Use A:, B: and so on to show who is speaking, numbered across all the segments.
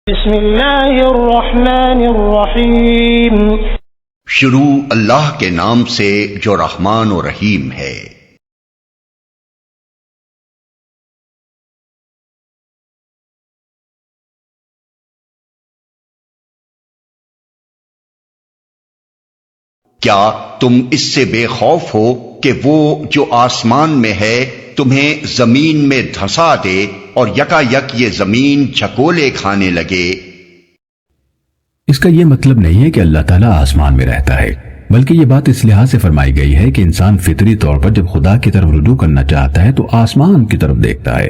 A: بسم اللہ الرحمن الرحیم۔
B: شروع اللہ کے نام سے جو رحمان و رحیم ہے۔ کیا تم اس سے بے خوف ہو کہ وہ جو آسمان میں ہے تمہیں زمین میں دھسا دے اور یکا یک یہ زمین جھکولے کھانے لگے؟
C: اس کا یہ مطلب نہیں ہے کہ اللہ تعالیٰ آسمان میں رہتا ہے، بلکہ یہ بات اس لحاظ سے فرمائی گئی ہے کہ انسان فطری طور پر جب خدا کی طرف رجوع کرنا چاہتا ہے تو آسمان کی طرف دیکھتا ہے،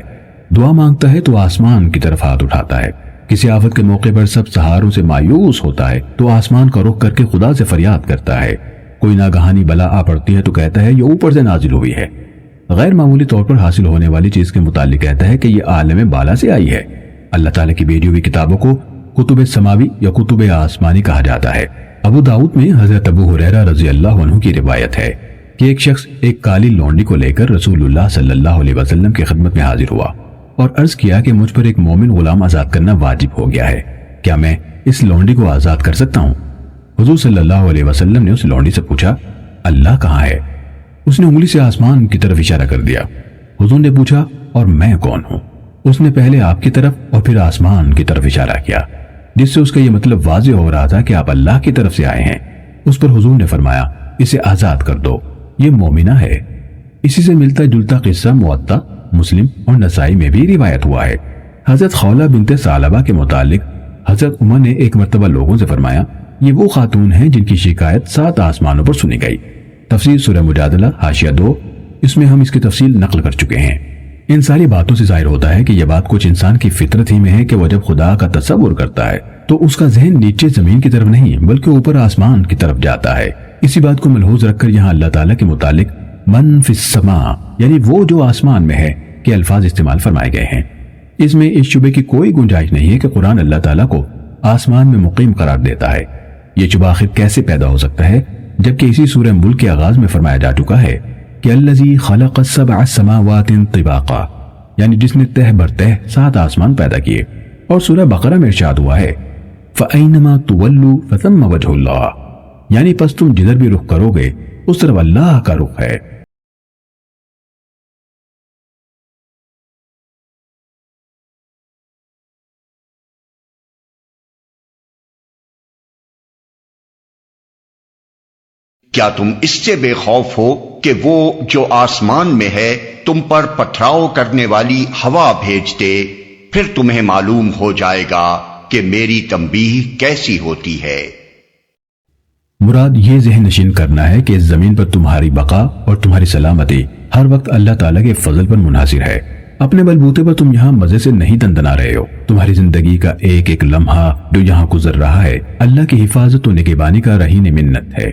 C: دعا مانگتا ہے تو آسمان کی طرف ہاتھ اٹھاتا ہے، کسی آفت کے موقع پر سب سہاروں سے مایوس ہوتا ہے تو آسمان کا رخ کر کے خدا سے فریاد کرتا ہے، کوئی ناگہانی بلا آ پڑتی ہے تو کہتا ہے یہ اوپر سے نازل ہوئی ہے، غیر معمولی طور پر حاصل ہونے والی چیز کے متعلق کہتا ہے کہ یہ عالم بالا سے آئی ہے۔ اللہ تعالیٰ کی بھیجی ہوئی کتابوں کو کتب سماوی یا کتب آسمانی کہا جاتا ہے۔ ابو داؤد میں حضرت ابو ہریرہ رضی اللہ عنہ کی روایت ہے کہ ایک شخص ایک کالی لونڈی کو لے کر رسول اللہ صلی اللہ علیہ وسلم کی خدمت میں حاضر ہوا اور عرض کیا کہ مجھ پر ایک مومن غلام آزاد کرنا واجب ہو گیا ہے، کیا میں اس لونڈی کو آزاد کر سکتا ہوں؟ حضور صلی اللہ علیہ وسلم نے اس لونڈی سے پوچھا اللہ کہاں ہے؟ اس نے انگلی سے آسمان کی طرف اشارہ کر دیا۔ حضور نے پوچھا اور میں کون ہوں؟ اس نے پہلے آپ کی طرف اور پھر آسمان کی طرف اشارہ کیا، جس سے اس کا یہ مطلب واضح ہو رہا تھا کہ آپ اللہ کی طرف سے آئے ہیں۔ اس پر حضور نے فرمایا اسے آزاد کر دو، یہ مومنہ ہے۔ اسی سے ملتا جلتا قصہ موطا، مسلم اور نسائی میں بھی روایت ہوا ہے۔ حضرت خولہ بنت ثعلبہ کے متعلق حضرت عمر نے ایک مرتبہ لوگوں سے فرمایا یہ وہ خاتون ہیں جن کی شکایت 7 آسمانوں پر سنی گئی۔ تفسیر سورہ مجادلہ حاشیہ 2، اس میں ہم اس کی تفصیل نقل کر چکے ہیں۔ ان ساری باتوں سے ظاہر ہوتا ہے کہ یہ بات کچھ انسان کی فطرت ہی میں ہے کہ وہ جب خدا کا تصور کرتا ہے تو اس کا ذہن نیچے زمین کی طرف نہیں بلکہ اوپر آسمان کی طرف جاتا ہے۔ اسی بات کو ملحوظ رکھ کر یہاں اللہ تعالیٰ کے متعلق من فی السماء یعنی وہ جو آسمان میں ہے کے الفاظ استعمال فرمائے گئے ہیں۔ اس میں اس شبے کی کوئی گنجائش نہیں ہے کہ قرآن اللہ تعالیٰ کو آسمان میں مقیم قرار دیتا ہے۔ یہ شبہ آخر کیسے پیدا ہو سکتا ہے جبکہ اسی سورہ ملک کے آغاز میں فرمایا جا چکا ہے کہ الذی خلق السبع سماوات طباقا، یعنی جس نے تہ بر تہ 7 آسمان پیدا کیے، اور سورہ بقرہ میں ارشاد ہوا ہے فَأَيْنَمَا تُوَلُّوا فَثَمَّ وَجْهُ اللَّهِ، یعنی پس تم جدھر بھی رخ کرو گے اس طرف اللہ کا رخ ہے۔
B: کیا تم اس سے بے خوف ہو کہ وہ جو آسمان میں ہے تم پر پتھراؤ کرنے والی ہوا بھیج دے، پھر تمہیں معلوم ہو جائے گا کہ میری تنبیہ کیسی ہوتی ہے؟
C: مراد یہ ذہن نشین کرنا ہے کہ اس زمین پر تمہاری بقا اور تمہاری سلامتی ہر وقت اللہ تعالیٰ کے فضل پر منحصر ہے۔ اپنے بلبوتے پر تم یہاں مزے سے نہیں دندنا رہے ہو، تمہاری زندگی کا ایک ایک لمحہ جو یہاں گزر رہا ہے اللہ کی حفاظت و نگہبانی کا رہین منت ہے،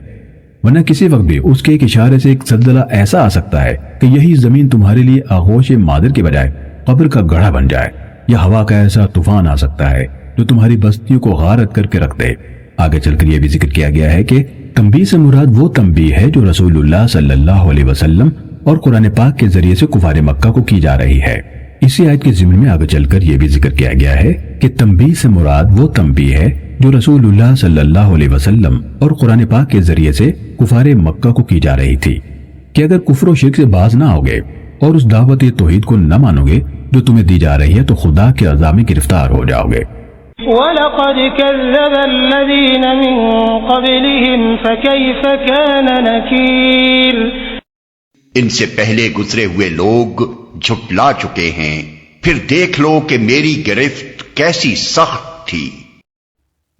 C: ورنہ کسی وقت بھی اس کے ایک اشارے سے ایک زلزلہ ایسا آ سکتا ہے کہ یہی زمین تمہارے لیے آغوش مادر کے بجائے قبر کا گڑھا بن جائے، یا ہوا کا ایسا طوفان آ سکتا ہے جو تمہاری بستیوں کو غارت کر کے رکھ دے۔ آگے چل کر یہ بھی ذکر کیا گیا ہے کہ تنبیہ سے مراد وہ تنبیہ ہے جو رسول اللہ صلی اللہ علیہ وسلم اور قرآن پاک کے ذریعے سے کفار مکہ کو کی جا رہی ہے۔ اسی آیت کے ضمن میں آگے چل کر یہ بھی ذکر کیا گیا ہے کہ تنبیہ سے مراد وہ تنبیہ ہے جو رسول اللہ صلی اللہ علیہ وسلم اور قرآن پاک کے ذریعے سے کفار مکہ کو کی جا رہی تھی کہ اگر کفر و شرک سے باز نہ ہوگے اور اس دعوت توحید کو نہ مانو گے جو تمہیں دی جا رہی ہے تو خدا کے عذاب میں گرفتار ہو جاؤ گے۔
A: وَلَقَدْ كَذَّبَ الَّذِينَ مِن قَبْلِهِمْ فَكَيْفَ كَانَ نَكِيرٌ،
B: ان سے پہلے گزرے ہوئے لوگ جھٹلا چکے ہیں، پھر دیکھ لو کہ میری گرفت کیسی سخت تھی۔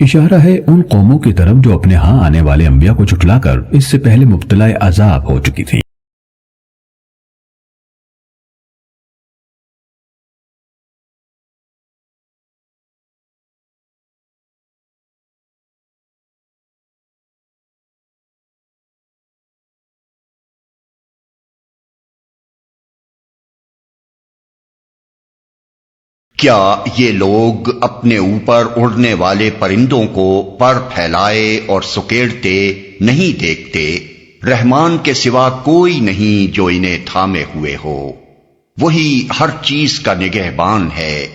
C: اشارہ ہے ان قوموں کی طرف جو اپنے ہاں آنے والے انبیاء کو جھٹلا کر اس سے پہلے مبتلا عذاب ہو چکی تھی۔
B: کیا یہ لوگ اپنے اوپر اڑنے والے پرندوں کو پر پھیلائے اور سکیڑتے نہیں دیکھتے؟ رحمان کے سوا کوئی نہیں جو انہیں تھامے ہوئے ہو، وہی ہر چیز کا نگہبان ہے۔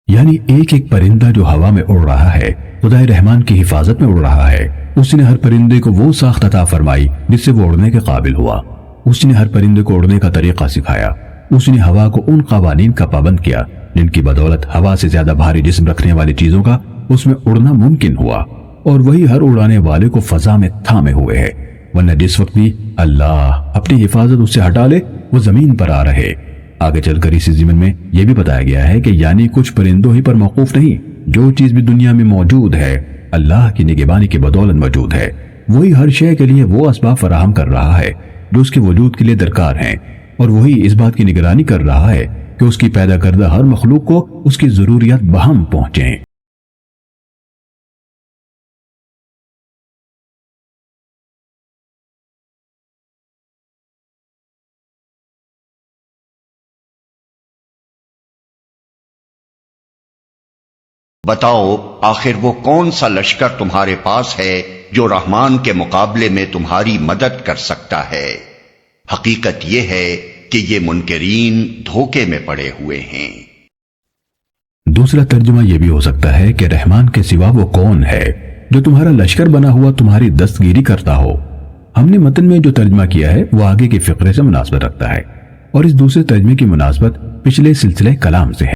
C: یعنی ایک ایک پرندہ جو ہوا میں اڑ رہا ہے خدائے رحمان کی حفاظت میں اڑ رہا ہے. اس نے ہر پرندے کو وہ ساخت عطا فرمائی جس سے وہ اڑنے کے قابل ہوا. اس نے ہر پرندے کو اڑنے کا طریقہ سکھایا. اس نے ہوا کو ان قوانین کا پابند کیا جن کی بدولت ہوا سے زیادہ بھاری جسم رکھنے والی چیزوں کا اس میں اڑنا ممکن ہوا، اور وہی ہر اڑانے والے کو فضا میں تھامے ہوئے ہے، ورنہ جس وقت بھی اللہ اپنی حفاظت اس سے ہٹا لے وہ زمین پر آ رہے. آگے چل کر اسی ضمن میں یہ بھی بتایا گیا ہے کہ یعنی کچھ پرندوں ہی پر موقوف نہیں، جو چیز بھی دنیا میں موجود ہے اللہ کی نگہبانی کی بدولت موجود ہے. وہی ہر شے کے لیے وہ اسباب فراہم کر رہا ہے جو اس کے وجود کے لیے درکار ہیں، اور وہی اس بات کی نگرانی کر رہا ہے کہ اس کی پیدا کردہ ہر مخلوق کو اس کی ضروریات بہم پہنچیں.
B: بتاؤ آخر وہ کون سا لشکر تمہارے پاس ہے جو رحمان کے مقابلے میں تمہاری مدد کر سکتا ہے؟ حقیقت یہ ہے کہ یہ منکرین دھوکے میں پڑے ہوئے ہیں.
C: دوسرا ترجمہ یہ بھی ہو سکتا ہے کہ رحمان کے سوا وہ کون ہے جو تمہارا لشکر بنا ہوا تمہاری دستگیری کرتا ہو. ہم نے متن میں جو ترجمہ کیا ہے وہ آگے کے فقرے سے مناسبت رکھتا ہے، اور اس دوسرے ترجمے کی مناسبت پچھلے سلسلے کلام سے ہے.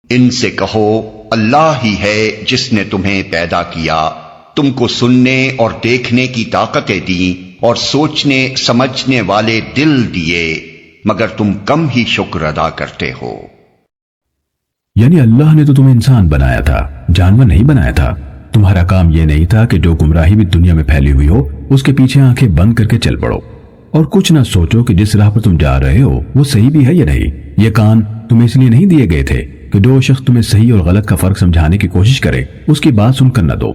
B: ان سے کہو اللہ ہی ہے جس نے تمہیں پیدا کیا، تم کو سننے اور دیکھنے کی طاقتیں دیں اور سوچنے سمجھنے والے دل دیے، مگر تم کم ہی شکر ادا کرتے ہو.
C: یعنی اللہ نے تو تمہیں انسان بنایا تھا، جانور نہیں بنایا تھا. تمہارا کام یہ نہیں تھا کہ جو گمراہی بھی دنیا میں پھیلی ہوئی ہو اس کے پیچھے آنکھیں بند کر کے چل پڑو، اور کچھ نہ سوچو کہ جس راہ پر تم جا رہے ہو وہ صحیح بھی ہے یا نہیں. یہ کان تمہیں اس لیے نہیں دیے گئے تھے کہ جو شخص تمہیں صحیح اور غلط کا فرق سمجھانے کی کوشش کرے اس کی بات سن کر نہ دو،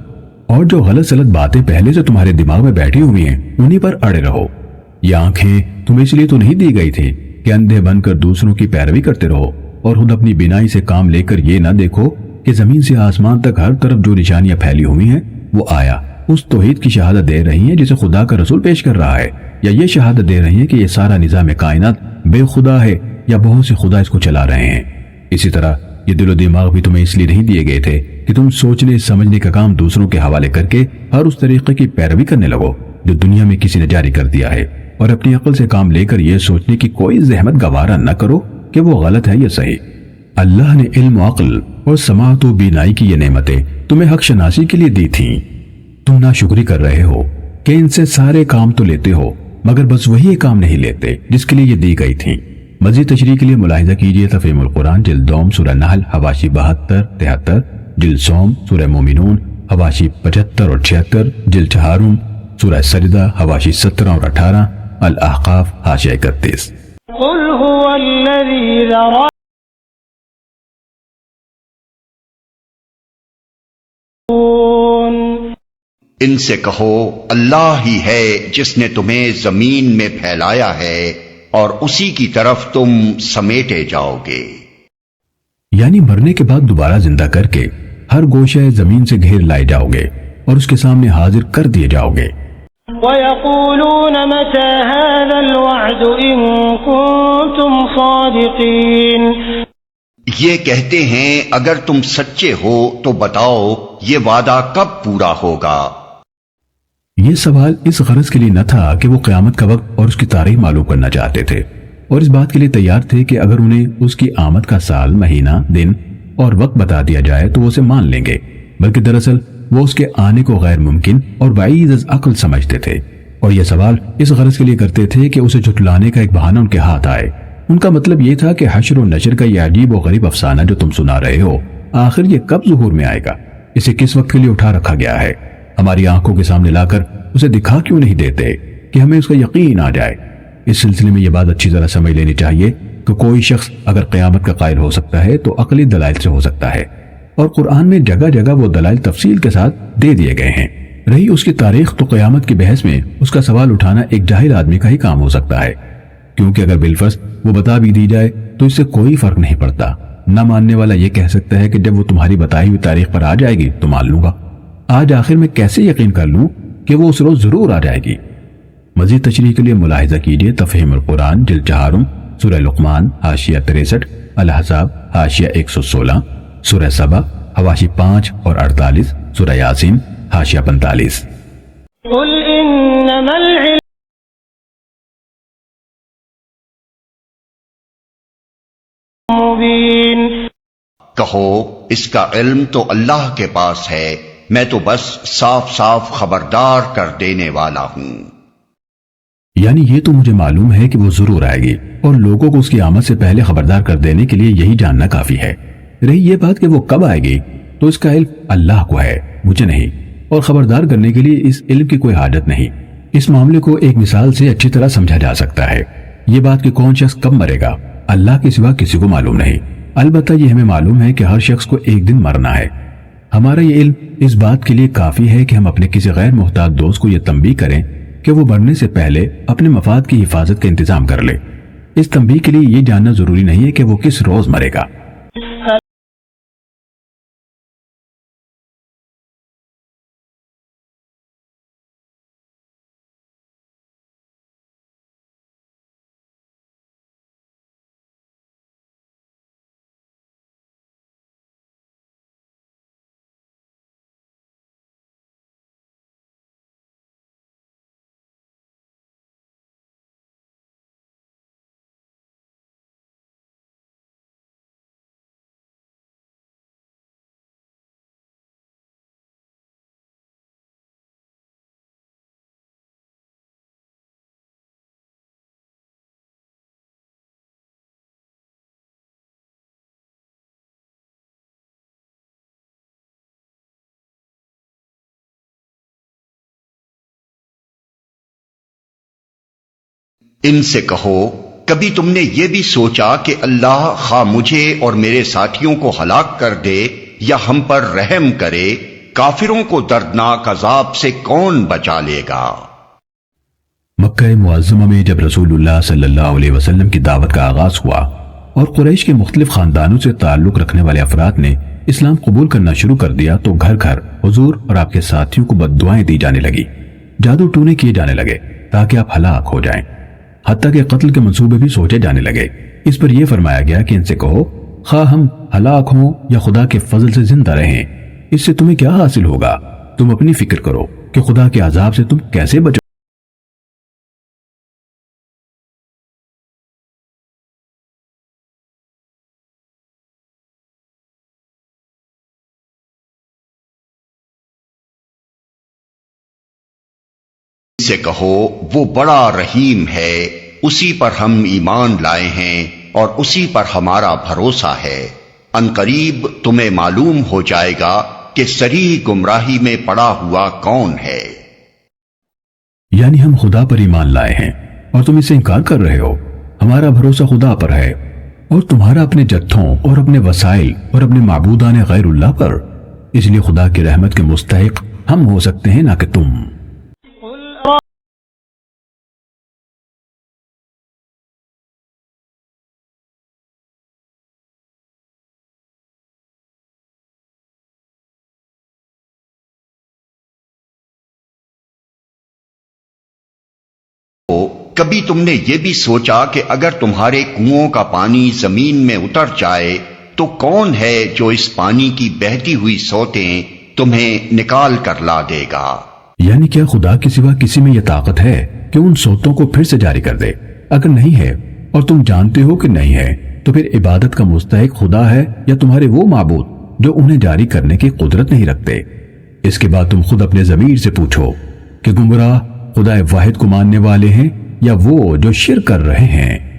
C: اور جو غلط سلط باتیں پہلے سے تمہارے دماغ میں بیٹھی ہوئی ہیں انہی پر اڑے رہو. یہ آنکھیں تمہیں اس لیے تو نہیں دی گئی تھی کہ اندھے بن کر دوسروں کی پیروی کرتے رہو، اور خود اپنی بینائی سے کام لے کر یہ نہ دیکھو کہ زمین سے آسمان تک ہر طرف جو نشانیاں پھیلی ہوئی ہیں وہ آیا اس توحید کی شہادت دے رہی ہیں جسے خدا کا رسول پیش کر رہا ہے، یا یہ شہادت دے رہی ہیں کہ یہ سارا نظام کائنات بے خدا ہے یا بہت سے خدا اس کو چلا رہے ہیں. اسی طرح یہ دل و دماغ بھی تمہیں اس لیے نہیں دیے گئے تھے کہ تم سوچنے سمجھنے کا کام دوسروں کے حوالے کر کے ہر اس طریقے کی پیروی کرنے لگو جو دنیا میں کسی نے جاری کر دیا ہے، اور اپنی عقل سے کام لے کر یہ سوچنے کی کوئی زحمت گوارا نہ کرو کہ وہ غلط ہے یا صحیح. اللہ نے علم و عقل اور سماعت و بینائی کی یہ نعمتیں تمہیں حق شناسی کے لیے دی تھیں. تم ناشکری کر رہے ہو کہ ان سے سارے کام تو لیتے ہو مگر بس وہی کام نہیں لیتے جس کے لیے یہ دی گئی تھیں. مزید تشریح کے لیے ملاحظہ کیجیے تفہیم القرآن جلد دوم سورہ نحل حواشی 72-73، جلد سوم سورہ مومنون حواشی 75 اور 76، جلد چہارم سورہ سجدہ حواشی 17 اور 18، الاحقاف حاشیہ 31۔
A: قل هو الذی ذرا
B: ان سے کہو اللہ ہی ہے جس نے تمہیں زمین میں پھیلایا ہے اور اسی کی طرف تم سمیٹے جاؤ گے.
C: یعنی مرنے کے بعد دوبارہ زندہ کر کے ہر گوشہ زمین سے گھیر لائے جاؤ گے اور اس کے سامنے حاضر کر دیے جاؤ گے.
A: وَيَقُولُونَ مَتَى هَذَا الْوَعْدُ إِن كُنتُمْ صَادِقِينَ
B: یہ کہتے ہیں اگر تم سچے ہو تو بتاؤ یہ وعدہ کب پورا ہوگا
C: یہ سوال اس غرض کے لیے نہ تھا کہ وہ قیامت کا وقت اور اس کی تاریخ معلوم کرنا چاہتے تھے اور اس بات کے لیے تیار تھے کہ اگر انہیں اس کی آمد کا سال، مہینہ، دن اور وقت بتا دیا جائے تو وہ اسے مان لیں گے، بلکہ دراصل وہ اس کے آنے کو غیر ممکن اور بعید از عقل سمجھتے تھے، اور یہ سوال اس غرض کے لیے کرتے تھے کہ اسے جھٹلانے کا ایک بہانہ ان کے ہاتھ آئے۔ ان کا مطلب یہ تھا کہ حشر و نشر کا یہ عجیب و غریب افسانہ جو تم سنا رہے ہو، آخر یہ کب ظہور میں آئے گا؟ اسے کس وقت کے لیے اٹھا رکھا گیا ہے؟ ہماری آنکھوں کے سامنے لا کر اسے دکھا کیوں نہیں دیتے کہ ہمیں اس کا یقین آ جائے؟ اس سلسلے میں یہ بات اچھی طرح سمجھ لینی چاہیے کہ کوئی شخص اگر قیامت کا قائل ہو سکتا ہے تو عقلی دلائل سے ہو سکتا ہے، اور قرآن میں جگہ جگہ وہ دلائل تفصیل کے ساتھ دے دیے گئے ہیں۔ رہی اس کی تاریخ، تو قیامت کی بحث میں اس کا سوال اٹھانا ایک جاہل آدمی کا ہی کام ہو سکتا ہے، کیونکہ اگر بالفرض وہ بتا بھی دی جائے تو اس سے کوئی فرق نہیں پڑتا۔ نہ ماننے والا یہ کہہ سکتا ہے کہ جب وہ تمہاری بتائی ہوئی تاریخ پر آ جائے گی تو مان لوں گا، آج آخر میں کیسے یقین کر لوں کہ وہ اس روز ضرور آ جائے گی؟ مزید تشریح کے لیے ملاحظہ کیجیے تفہیم القرآن جلد 4، سورہ لقمان حاشیہ 63، الاحزاب حاشیہ 116، سورہ سبا حواشی 5 اور 48، سورہ یاسین حاشیہ 45۔
A: قل انما العلم مبین،
B: کہو اس کا علم تو اللہ کے پاس ہے، میں تو بس صاف صاف خبردار کر دینے والا ہوں۔
C: یعنی یہ تو مجھے معلوم ہے کہ وہ ضرور آئے گی، اور لوگوں کو اس کی آمد سے پہلے خبردار کر دینے کے لیے یہی جاننا کافی ہے۔ رہی یہ بات کہ وہ کب آئے گی تو اس کا علم اللہ کو ہے، مجھے نہیں، اور خبردار کرنے کے لیے اس علم کی کوئی حاجت نہیں۔ اس معاملے کو ایک مثال سے اچھی طرح سمجھا جا سکتا ہے۔ یہ بات کہ کون شخص کب مرے گا اللہ کے سوا کسی کو معلوم نہیں، البتہ یہ ہمیں معلوم ہے کہ ہر شخص کو ایک دن مرنا ہے۔ ہمارا یہ علم اس بات کے لیے کافی ہے کہ ہم اپنے کسی غیر محتاط دوست کو یہ تنبیہ کریں کہ وہ مرنے سے پہلے اپنے مفاد کی حفاظت کا انتظام کر لے۔ اس تنبیہ کے لیے یہ جاننا ضروری نہیں ہے کہ وہ کس روز مرے گا۔
B: ان سے کہو کبھی تم نے یہ بھی سوچا کہ اللہ خواہ مجھے اور میرے ساتھیوں کو ہلاک کر دے یا ہم پر رحم کرے، کافروں کو دردناک عذاب سے کون بچا لے گا؟
C: مکہ معظمہ میں جب رسول اللہ صلی اللہ علیہ وسلم کی دعوت کا آغاز ہوا اور قریش کے مختلف خاندانوں سے تعلق رکھنے والے افراد نے اسلام قبول کرنا شروع کر دیا تو گھر گھر حضور اور آپ کے ساتھیوں کو بد دعائیں دی جانے لگی، جادو ٹونے کیے جانے لگے تاکہ آپ ہلاک ہو جائیں، حتیٰ کہ قتل کے منصوبے بھی سوچے جانے لگے۔ اس پر یہ فرمایا گیا کہ ان سے کہو خواہ ہم ہلاک ہوں یا خدا کے فضل سے زندہ رہیں، اس سے تمہیں کیا حاصل ہوگا؟ تم اپنی فکر کرو کہ خدا کے عذاب سے تم کیسے بچو۔
B: سے کہو وہ بڑا رحیم ہے، اسی پر ہم ایمان لائے ہیں اور اسی پر ہمارا بھروسہ ہے، عنقریب تمہیں معلوم ہو جائے گا کہ صریح گمراہی میں پڑا ہوا کون ہے۔
C: یعنی ہم خدا پر ایمان لائے ہیں اور تم اس سے انکار کر رہے ہو۔ ہمارا بھروسہ خدا پر ہے اور تمہارا اپنے جتھوں اور اپنے وسائل اور اپنے معبودان غیر اللہ پر، اس لیے خدا کی رحمت کے مستحق ہم ہو سکتے ہیں نہ کہ تم۔
B: کبھی تم نے یہ بھی سوچا کہ اگر تمہارے کنوؤں کا پانی زمین میں اتر جائے تو کون ہے جو اس پانی کی بہتی ہوئی سوتیں تمہیں نکال کر لا دے گا؟
C: یعنی کیا خدا کے سوا کسی میں یہ طاقت ہے کہ ان سوتوں کو پھر سے جاری کر دے؟ اگر نہیں ہے اور تم جانتے ہو کہ نہیں ہے تو پھر عبادت کا مستحق خدا ہے یا تمہارے وہ معبود جو انہیں جاری کرنے کی قدرت نہیں رکھتے؟ اس کے بعد تم خود اپنے ضمیر سے پوچھو کہ گمراہ خدا واحد کو ماننے والے ہیں یا وہ جو شرک کر رہے ہیں۔